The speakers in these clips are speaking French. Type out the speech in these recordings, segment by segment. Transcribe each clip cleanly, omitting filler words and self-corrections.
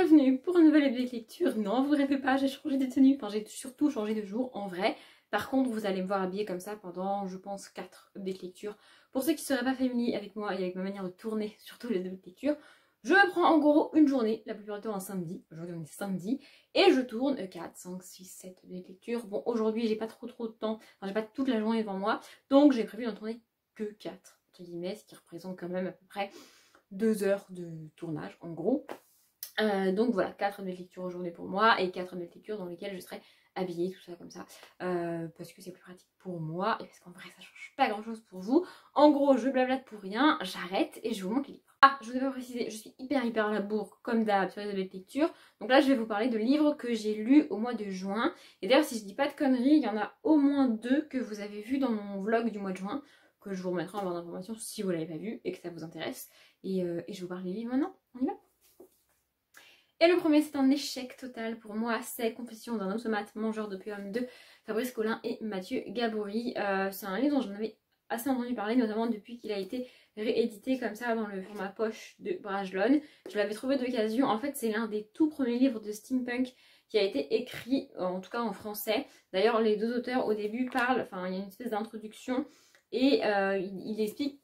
bienvenue pour une nouvelle vidéo de lecture. Non, vous rêvez pas, j'ai changé de tenue, enfin j'ai surtout changé de jour en vrai. Par contre, vous allez me voir habillée comme ça pendant, je pense, 4 updates de lecture. Pour ceux qui ne seraient pas familiers avec moi et avec ma manière de tourner, surtout les updates de lecture, je prends en gros une journée, la plupart du temps un samedi, aujourd'hui on est samedi, et je tourne 4, 5, 6, 7 updates de lecture. Bon, aujourd'hui j'ai pas trop de temps, enfin j'ai pas toute la journée devant moi, donc j'ai prévu d'en tourner que 4, entre guillemets, ce qui représente quand même à peu près 2 heures de tournage en gros. Donc voilà, 4 updates de lecture aujourd'hui pour moi et 4 updates de lecture dans lesquelles je serai habillée, tout ça comme ça, parce que c'est plus pratique pour moi et parce qu'en vrai ça change pas grand chose pour vous. En gros, je blablate pour rien, j'arrête et je vous montre les livres. Ah, je vous ai pas précisé, je suis hyper à la bourre comme d'hab sur les updates de lecture. Donc là je vais vous parler de livres que j'ai lus au mois de juin. Et d'ailleurs si je dis pas de conneries, il y en a au moins 2 que vous avez vus dans mon vlog du mois de juin, que je vous remettrai en barre d'informations si vous l'avez pas vu et que ça vous intéresse. Et je vous parle des livres maintenant, on y va. Et le premier, c'est un échec total pour moi, c'est Confessions d'un automate mangeur d'opium de Fabrice Collin et Mathieu Gabory. C'est un livre dont j'en avais assez entendu parler, notamment depuis qu'il a été réédité comme ça dans le format poche de Brajlon. Je l'avais trouvé d'occasion. En fait, c'est l'un des tout premiers livres de steampunk qui a été écrit, en tout cas en français. D'ailleurs, les deux auteurs au début parlent, enfin, il y a une espèce d'introduction et ils expliquent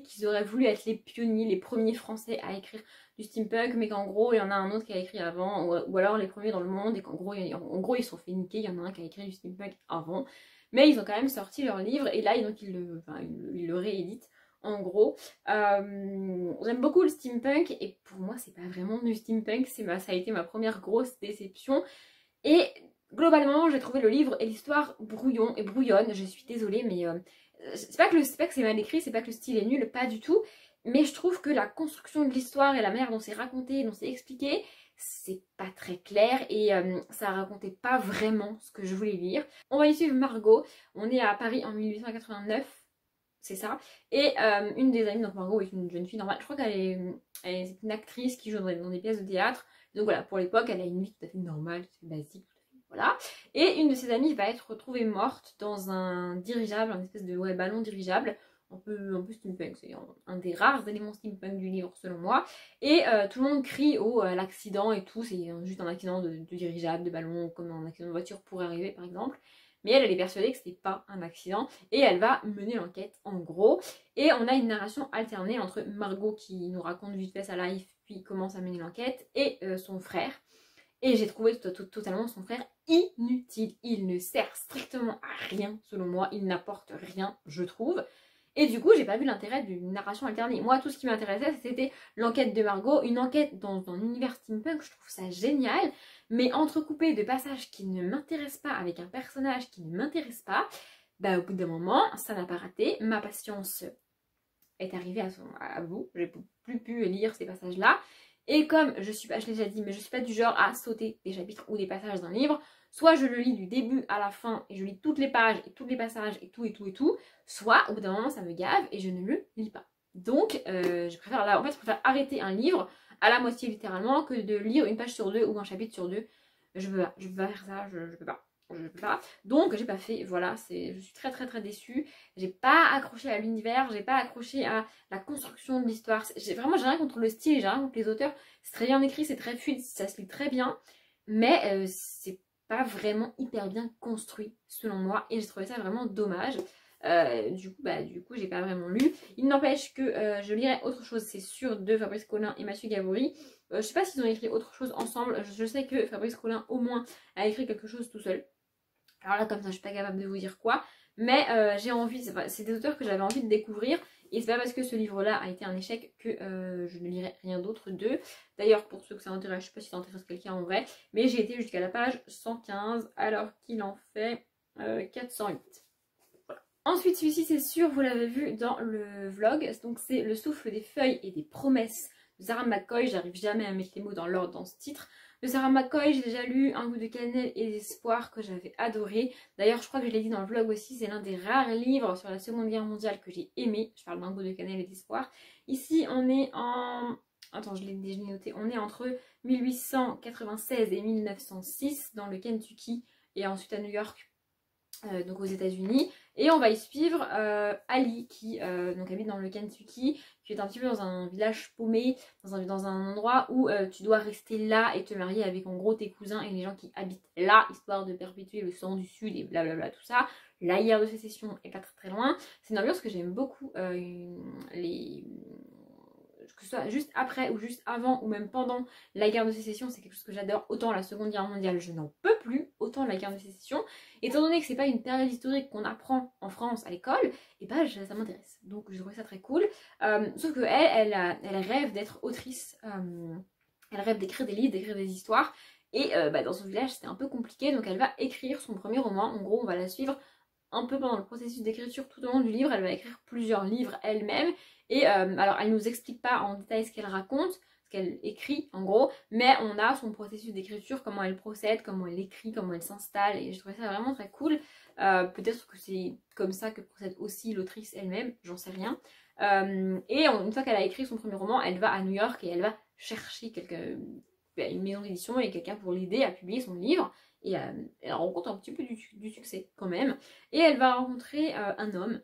qu'ils auraient voulu être les pionniers, les premiers français à écrire du steampunk, mais qu'en gros il y en a un autre qui a écrit avant, ou alors les premiers dans le monde, et qu'en gros, ils se sont fait niquer, il y en a un qui a écrit du steampunk avant, mais ils ont quand même sorti leur livre, et là donc ils le rééditent en gros. J'aime beaucoup le steampunk, et pour moi c'est pas vraiment du steampunk, ça a été ma première grosse déception, et globalement j'ai trouvé le livre et l'histoire brouillon et brouillonne, je suis désolée, mais c'est pas que c'est mal écrit, c'est pas que le style est nul, pas du tout. Mais je trouve que la construction de l'histoire et la manière dont c'est raconté, dont c'est expliqué, c'est pas très clair et ça racontait pas vraiment ce que je voulais lire. On va y suivre Margot, on est à Paris en 1889, c'est ça. Et une des amies, donc Margot est une jeune fille normale, je crois c'est une actrice qui joue dans des pièces de théâtre. Donc voilà, pour l'époque, elle a une vie tout à fait normale, tout à fait basique. Voilà. Et une de ses amies va être retrouvée morte dans un dirigeable, un espèce de ballon dirigeable, un peu steampunk, c'est un des rares éléments steampunk du livre selon moi. Et tout le monde crie l'accident et tout, c'est juste un accident de dirigeable, de ballon, comme un accident de voiture pourrait arriver par exemple. Mais elle est persuadée que c'était pas un accident et elle va mener l'enquête en gros. Et on a une narration alternée entre Margot qui nous raconte vite fait sa life, puis commence à mener l'enquête, et son frère. Et j'ai trouvé totalement son frère inutile. Il ne sert strictement à rien, selon moi. Il n'apporte rien, je trouve. Et du coup, j'ai pas vu l'intérêt d'une narration alternée. Moi, tout ce qui m'intéressait, c'était l'enquête de Margot. Une enquête dans un univers steampunk, je trouve ça génial. Mais entrecoupé de passages qui ne m'intéressent pas, avec un personnage qui ne m'intéresse pas, bah au bout d'un moment, ça n'a pas raté. Ma patience est arrivée à bout. J'ai plus pu lire ces passages-là. Et comme je l'ai déjà dit, mais je suis pas du genre à sauter des chapitres ou des passages d'un livre, soit je le lis du début à la fin et je lis toutes les pages et tous les passages et tout, soit au bout d'un moment ça me gave et je ne le lis pas. Donc je préfère arrêter un livre à la moitié littéralement que de lire une page sur deux ou un chapitre sur deux. Je peux pas faire ça, je peux pas. Je peux pas. Donc j'ai pas fait, voilà, je suis très déçue. J'ai pas accroché à l'univers, j'ai pas accroché à la construction de l'histoire. J'ai rien contre le style, j'ai rien contre les auteurs. C'est très bien écrit, c'est très fluide, ça se lit très bien. Mais c'est pas vraiment hyper bien construit selon moi. Et j'ai trouvé ça vraiment dommage. Du coup j'ai pas vraiment lu. Il n'empêche que je lirai autre chose, c'est sûr, de Fabrice Collin et Mathieu Gabory. Je sais pas s'ils ont écrit autre chose ensemble. Je sais que Fabrice Collin au moins a écrit quelque chose tout seul. Alors là comme ça je suis pas capable de vous dire quoi. Mais j'ai envie, c'est des auteurs que j'avais envie de découvrir. Et c'est pas parce que ce livre-là a été un échec que je ne lirai rien d'autre d'eux. D'ailleurs, pour ceux que ça intéresse, je sais pas si ça intéresse quelqu'un en vrai, mais j'ai été jusqu'à la page 115 alors qu'il en fait 408. Voilà. Ensuite, celui-ci, c'est sûr, vous l'avez vu dans le vlog. Donc c'est Le souffle des feuilles et des promesses de Sarah McCoy. J'arrive jamais à mettre les mots dans l'ordre dans ce titre. De Sarah McCoy, j'ai déjà lu Un goût de cannelle et d'espoir que j'avais adoré. D'ailleurs, je crois que je l'ai dit dans le vlog aussi, c'est l'un des rares livres sur la Seconde Guerre mondiale que j'ai aimé. Je parle d'Un goût de cannelle et d'espoir. Ici, on est en... Attends, je l'ai déjà noté. On est entre 1896 et 1906 dans le Kentucky et ensuite à New York. donc aux États-Unis, et on va y suivre Ali qui donc habite dans le Kentucky, qui est un petit peu dans un village paumé, dans un endroit où tu dois rester là et te marier avec en gros tes cousins et les gens qui habitent là, histoire de perpétuer le sang du Sud et blablabla tout ça. La guerre de sécession est pas très très loin. C'est une ambiance que j'aime beaucoup, que ce soit juste après ou juste avant ou même pendant la guerre de sécession, c'est quelque chose que j'adore. Autant la Seconde Guerre mondiale, je n'en peux plus, autant la guerre de sécession. Étant donné que c'est pas une période historique qu'on apprend en France à l'école, et bah ça m'intéresse. Donc je trouvais ça très cool. Sauf que elle rêve d'être autrice, elle rêve d'écrire des livres, d'écrire des histoires. Et dans son village c'était un peu compliqué, donc elle va écrire son premier roman. En gros on va la suivre un peu pendant le processus d'écriture tout au long du livre. Elle va écrire plusieurs livres elle-même. Et alors elle nous explique pas en détail ce qu'elle raconte, ce qu'elle écrit en gros, mais on a son processus d'écriture, comment elle procède, comment elle écrit, comment elle s'installe, et je trouvais ça vraiment très cool. Peut-être que c'est comme ça que procède aussi l'autrice elle-même, j'en sais rien. Et une fois qu'elle a écrit son premier roman, elle va à New York et elle va chercher une maison d'édition et quelqu'un pour l'aider à publier son livre. Et elle rencontre un petit peu du succès quand même. Et elle va rencontrer un homme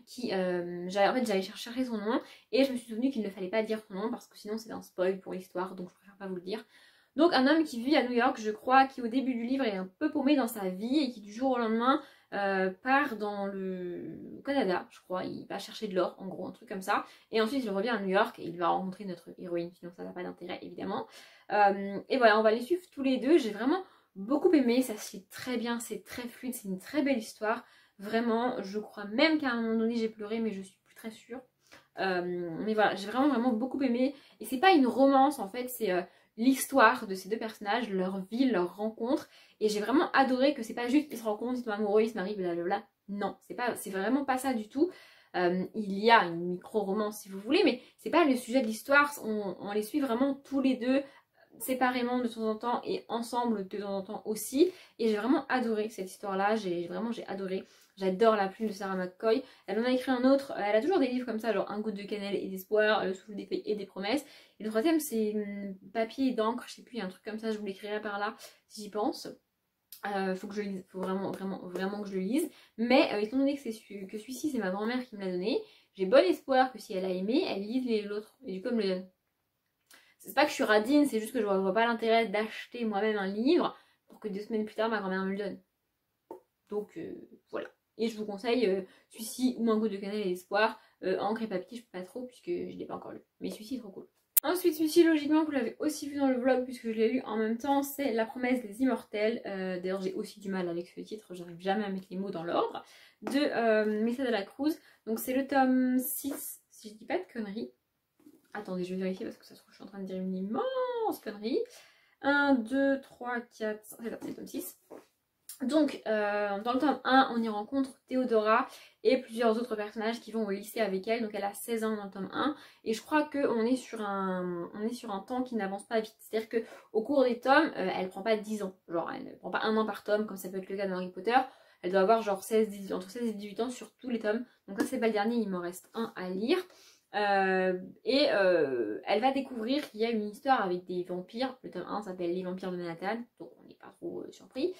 qui, j'allais chercher son nom et je me suis souvenu qu'il ne fallait pas dire son nom parce que sinon c'est un spoil pour l'histoire, donc je préfère pas vous le dire. Donc un homme qui vit à New York, je crois, qui au début du livre est un peu paumé dans sa vie et qui du jour au lendemain part dans le Canada, je crois, il va chercher de l'or, en gros, un truc comme ça. Et ensuite il revient à New York et il va rencontrer notre héroïne, sinon ça n'a pas d'intérêt évidemment. Et voilà, on va les suivre tous les deux, j'ai vraiment beaucoup aimé, ça se lit très bien, c'est très fluide, c'est une très belle histoire. Vraiment, je crois même qu'à un moment donné j'ai pleuré, mais je suis plus très sûre. Mais voilà, j'ai vraiment beaucoup aimé. Et c'est pas une romance en fait, c'est l'histoire de ces deux personnages, leur vie, leur rencontre. Et j'ai vraiment adoré que c'est pas juste ils se rencontrent, ils sont amoureux, ils se marient, blablabla. Non, c'est vraiment pas ça du tout. Il y a une micro-romance si vous voulez, mais c'est pas le sujet de l'histoire. On les suit vraiment tous les deux séparément de temps en temps et ensemble de temps en temps aussi. Et j'ai vraiment adoré cette histoire-là, j'ai adoré. J'adore la plume de Sarah McCoy. Elle en a écrit un autre, elle a toujours des livres comme ça, genre Un goutte de cannelle et d'espoir, Le souffle des feuilles et des promesses. Et le troisième c'est Papier et d'encre, je sais plus, il y a un truc comme ça, je vous l'écrirai par là si j'y pense. Faut que je le lise, faut vraiment que je le lise. Mais étant donné que celui-ci c'est ma grand-mère qui me l'a donné, j'ai bon espoir que si elle a aimé, elle lise l'autre. Et du coup elle me le donne. C'est pas que je suis radine, c'est juste que je vois pas l'intérêt d'acheter moi-même un livre pour que 2 semaines plus tard ma grand-mère me le donne. Donc voilà. Et je vous conseille celui-ci ou Un goût de cannelle et d'espoir. Encre et papier, je peux pas trop puisque je l'ai pas encore lu. Mais celui-ci est trop cool. Ensuite, celui-ci, logiquement, vous l'avez aussi vu dans le vlog puisque je l'ai lu en même temps, c'est La promesse des immortels. D'ailleurs, j'ai aussi du mal avec ce titre, j'arrive jamais à mettre les mots dans l'ordre. De Mesa de la Cruz. Donc c'est le tome 6, si je dis pas de conneries. Attendez, je vais vérifier parce que ça se trouve, je suis en train de dire une immense connerie. 1, 2, 3, 4, c'est le tome 6. Donc, dans le tome 1, on y rencontre Théodora et plusieurs autres personnages qui vont au lycée avec elle. Donc, elle a 16 ans dans le tome 1. Et je crois qu'on est sur un temps qui n'avance pas vite. C'est-à-dire qu'au cours des tomes, elle prend pas 10 ans. Genre, elle ne prend pas un an par tome, comme ça peut être le cas dans Harry Potter. Elle doit avoir genre entre 16 et 18 ans sur tous les tomes. Donc là, c'est pas le dernier, il m'en reste un à lire. Elle va découvrir qu'il y a une histoire avec des vampires. Le tome 1 s'appelle Les vampires de Manhattan, donc on n'est pas trop surpris.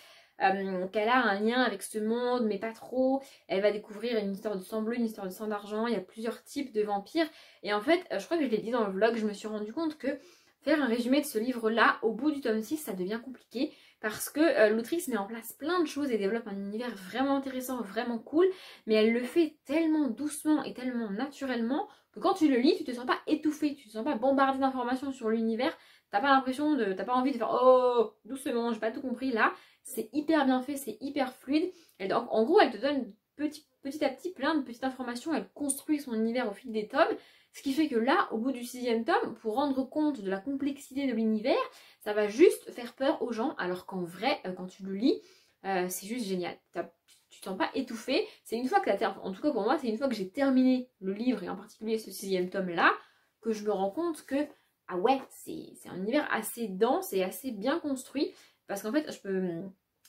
Qu'elle a un lien avec ce monde, mais pas trop. Elle va découvrir une histoire de sang bleu, une histoire de sang d'argent. Il y a plusieurs types de vampires. Et en fait, je crois que je l'ai dit dans le vlog, je me suis rendu compte que faire un résumé de ce livre-là, au bout du tome 6, ça devient compliqué. Parce que l'autrice met en place plein de choses et développe un univers vraiment intéressant, vraiment cool. Mais elle le fait tellement doucement et tellement naturellement que quand tu le lis, tu te sens pas étouffé, tu te sens pas bombardé d'informations sur l'univers. T'as pas envie de faire oh doucement, j'ai pas tout compris là. C'est hyper bien fait, c'est hyper fluide. En gros, elle te donne petit à petit plein de petites informations. Elle construit son univers au fil des tomes. Ce qui fait que là, au bout du 6e tome, pour rendre compte de la complexité de l'univers, ça va juste faire peur aux gens. Alors qu'en vrai, quand tu le lis, c'est juste génial. Tu te sens pas étouffé. C'est une fois que en tout cas pour moi, c'est une fois que j'ai terminé le livre, et en particulier ce 6e tome là, que je me rends compte que, ah ouais, c'est un univers assez dense et assez bien construit. Parce qu'en fait,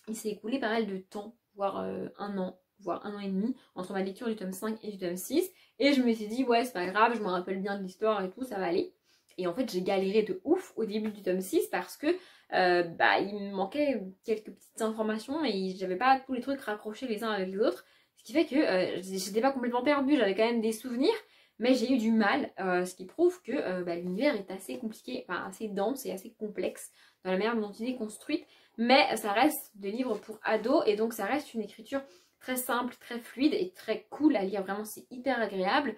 il s'est écoulé pas mal de temps, voire un an et demi, entre ma lecture du tome 5 et du tome 6. Et je me suis dit, ouais, c'est pas grave, je me rappelle bien de l'histoire et tout, ça va aller. Et en fait j'ai galéré de ouf au début du tome 6 parce que il me manquait quelques petites informations et j'avais pas tous les trucs raccrochés les uns avec les autres. Ce qui fait que j'étais pas complètement perdue, j'avais quand même des souvenirs, mais j'ai eu du mal, ce qui prouve que l'univers est assez compliqué, enfin assez dense et assez complexe dans la manière dont il est construit. Mais ça reste des livres pour ados et donc ça reste une écriture très simple, très fluide et très cool à lire, vraiment c'est hyper agréable.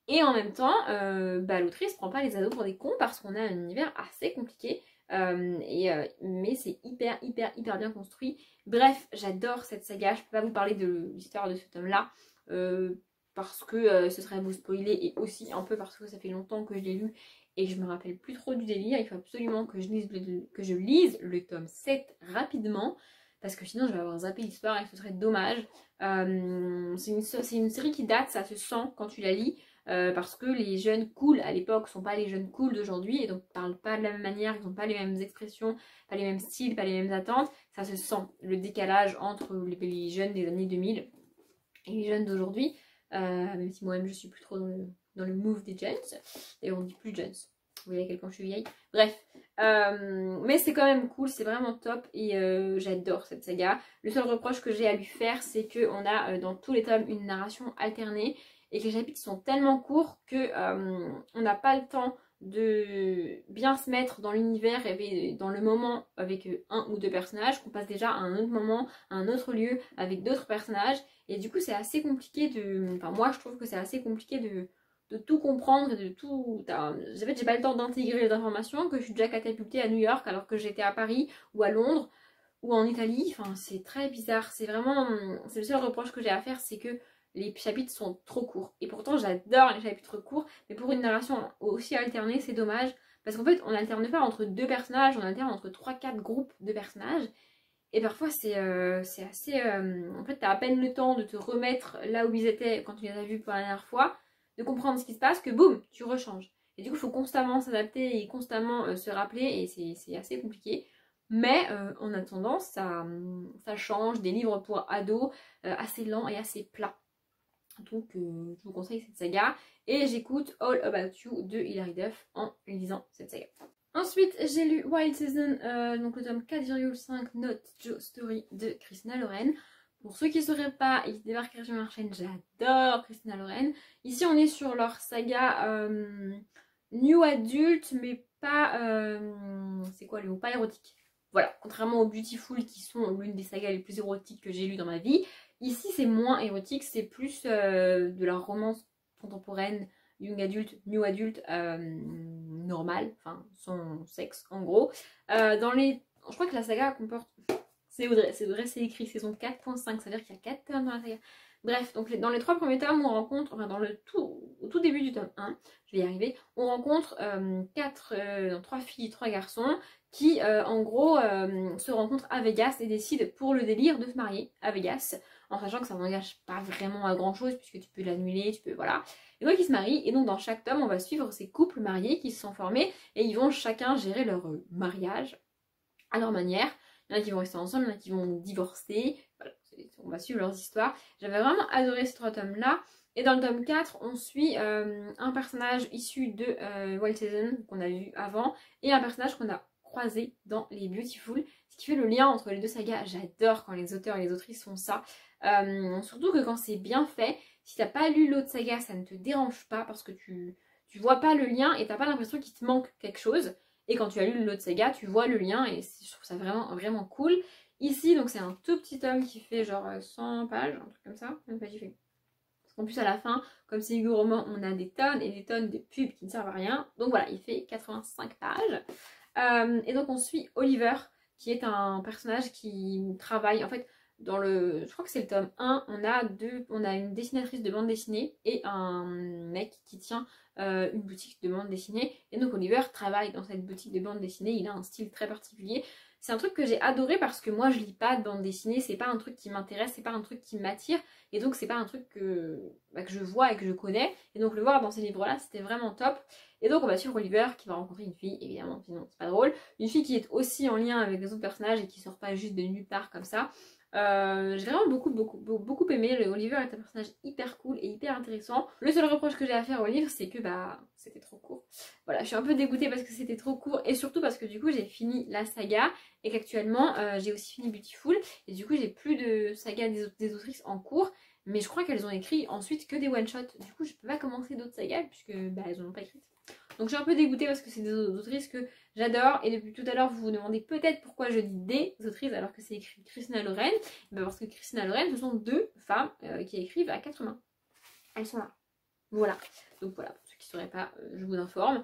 Et en même temps, l'autrice prend pas les ados pour des cons parce qu'on a un univers assez compliqué, mais c'est hyper bien construit. Bref, j'adore cette saga, je peux pas vous parler de l'histoire de ce tome là parce que ce serait vous spoiler et aussi un peu parce que ça fait longtemps que je l'ai lu et que je me rappelle plus trop du délire. Il faut absolument que je lise le tome 7 rapidement parce que sinon je vais avoir zappé l'histoire et ce serait dommage. C'est une série qui date, ça se sent quand tu la lis. Parce que les jeunes cool à l'époque sont pas les jeunes cool d'aujourd'hui et donc ils parlent pas de la même manière, ils n'ont pas les mêmes expressions, pas les mêmes styles, pas les mêmes attentes. Ça se sent, le décalage entre les jeunes des années 2000 et les jeunes d'aujourd'hui, même si moi-même je suis plus trop dans le move des jeunes, et on dit plus jeunes, vous voyez à quel point je suis vieille. Bref, mais c'est quand même cool, c'est vraiment top et j'adore cette saga. Le seul reproche que j'ai à lui faire, c'est qu'on a dans tous les tomes une narration alternée et que les chapitres sont tellement courts que on n'a pas le temps de bien se mettre dans l'univers et dans le moment avec un ou deux personnages, qu'on passe déjà à un autre moment, à un autre lieu avec d'autres personnages. Et du coup c'est assez compliqué de... Enfin moi je trouve que c'est assez compliqué de tout comprendre et de tout... En fait j'ai pas le temps d'intégrer les informations, que je suis déjà catapultée à New York alors que j'étais à Paris ou à Londres ou en Italie. Enfin c'est très bizarre, c'est vraiment... C'est le seul reproche que j'ai à faire, c'est que les chapitres sont trop courts. Et pourtant j'adore les chapitres courts, mais pour une narration aussi alternée c'est dommage. Parce qu'en fait on n'alterne pas entre deux personnages, on alterne entre 3-4 groupes de personnages. Et parfois c'est assez... En fait t'as à peine le temps de te remettre là où ils étaient quand tu les as vus pour la dernière fois, de comprendre ce qui se passe, que boum, tu rechanges. Et du coup il faut constamment s'adapter et constamment se rappeler et c'est assez compliqué. Mais en attendant ça change, des livres pour ados assez lents et assez plats. Donc je vous conseille cette saga et j'écoute All About You de Hilary Duff en lisant cette saga. Ensuite j'ai lu Wild Season, donc le tome 4,5 Not Joe Story de Christina Lauren. Pour ceux qui ne sauraient pas et qui débarqueraient sur ma chaîne, j'adore Christina Lauren. Ici on est sur leur saga New Adult mais pas... c'est quoi le mot? Pas érotique. Voilà, contrairement aux Beautiful qui sont l'une des sagas les plus érotiques que j'ai lues dans ma vie. Ici c'est moins érotique, c'est plus de la romance contemporaine, young adulte, new adulte, normal, enfin sans sexe en gros. Je crois que la saga comporte, c'est vrai, c'est écrit saison 4.5, ça veut dire qu'il y a 4 tomes dans la saga. Bref, donc dans les 3 premiers tomes, on rencontre, enfin au tout début du tome 1, je vais y arriver, on rencontre 3 filles, 3 garçons qui en gros se rencontrent à Vegas et décident pour le délire de se marier à Vegas, en sachant que ça n'engage pas vraiment à grand chose puisque tu peux l'annuler, tu peux voilà. Et donc ils se marient et donc dans chaque tome on va suivre ces couples mariés qui se sont formés et ils vont chacun gérer leur mariage à leur manière. Il y en a qui vont rester ensemble, il y en a qui vont divorcer, voilà, on va suivre leurs histoires. J'avais vraiment adoré ces 3 tomes là. Et dans le tome 4, on suit un personnage issu de Wild Season qu'on a vu avant et un personnage qu'on a croisé dans les Beautiful, ce qui fait le lien entre les deux sagas. J'adore quand les auteurs et les autrices font ça, surtout que quand c'est bien fait. Si t'as pas lu l'autre saga, ça ne te dérange pas parce que tu vois pas le lien et t'as pas l'impression qu'il te manque quelque chose. Et quand tu as lu l'autre saga, tu vois le lien et je trouve ça vraiment cool. Ici, donc c'est un tout petit tome qui fait genre 100 pages, un truc comme ça, même pas fait. Parce qu'en plus à la fin, comme c'est Hugo Roman, on a des tonnes et des tonnes de pubs qui ne servent à rien. Donc voilà, il fait 85 pages. Et donc on suit Oliver, qui est un personnage qui travaille, en fait, je crois que c'est le tome 1, on a une dessinatrice de bande dessinée et un mec qui tient une boutique de bande dessinée. Et donc Oliver travaille dans cette boutique de bande dessinée, il a un style très particulier. C'est un truc que j'ai adoré parce que moi je lis pas de bande dessinée, c'est pas un truc qui m'intéresse, c'est pas un truc qui m'attire. Et donc c'est pas un truc que je vois et que je connais. Et donc le voir dans ces livres là c'était vraiment top. Et donc on va suivre Oliver qui va rencontrer une fille, évidemment sinon c'est pas drôle. Une fille qui est aussi en lien avec les autres personnages et qui sort pas juste de nulle part comme ça. J'ai vraiment beaucoup aimé. Oliver est un personnage hyper cool et hyper intéressant. Le seul reproche que j'ai à faire au livre, c'est que bah c'était trop court. Voilà, je suis un peu dégoûtée parce que c'était trop court et surtout parce que du coup j'ai fini la saga et qu'actuellement j'ai aussi fini Beautiful et du coup j'ai plus de saga des autrices en cours. Mais je crois qu'elles ont écrit ensuite que des one-shots. Du coup je peux pas commencer d'autres sagas puisque bah elles en ont pas écrites. Donc je suis un peu dégoûtée parce que c'est des autrices que j'adore. Et depuis tout à l'heure, vous vous demandez peut-être pourquoi je dis des autrices alors que c'est écrit Christina Loren. Ben parce que Christina Loren, ce sont deux femmes qui écrivent à quatre mains. Elles sont là. Voilà. Donc voilà, pour ceux qui ne sauraient pas, je vous informe.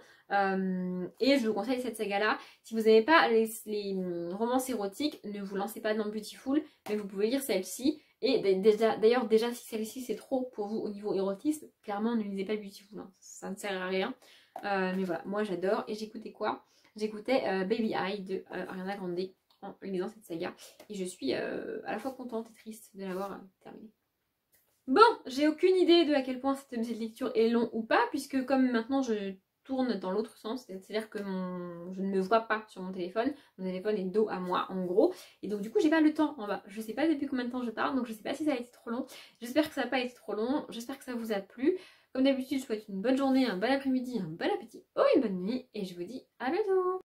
Et je vous conseille cette saga-là. Si vous n'aimez pas les romances érotiques, ne vous lancez pas dans Beautiful, mais vous pouvez lire celle-ci. Et d'ailleurs, déjà, si celle-ci c'est trop pour vous au niveau érotisme, clairement ne lisez pas Beautiful. Hein. Ça ne sert à rien. Mais voilà, moi j'adore. Et j'écoutais quoi? J'écoutais Baby Eye de Ariana Grande en lisant cette saga. Et je suis à la fois contente et triste de l'avoir terminée. Bon, j'ai aucune idée de à quel point cette lecture est long ou pas, puisque comme maintenant je tourne dans l'autre sens, c'est-à-dire que je ne me vois pas sur mon téléphone est dos à moi en gros, et donc du coup j'ai pas le temps en bas. Je sais pas depuis combien de temps je parle, donc je sais pas si ça a été trop long. J'espère que ça n'a pas été trop long, j'espère que ça vous a plu. Comme d'habitude, je vous souhaite une bonne journée, un bon après-midi, un bon appétit ou une bonne nuit, et je vous dis à bientôt.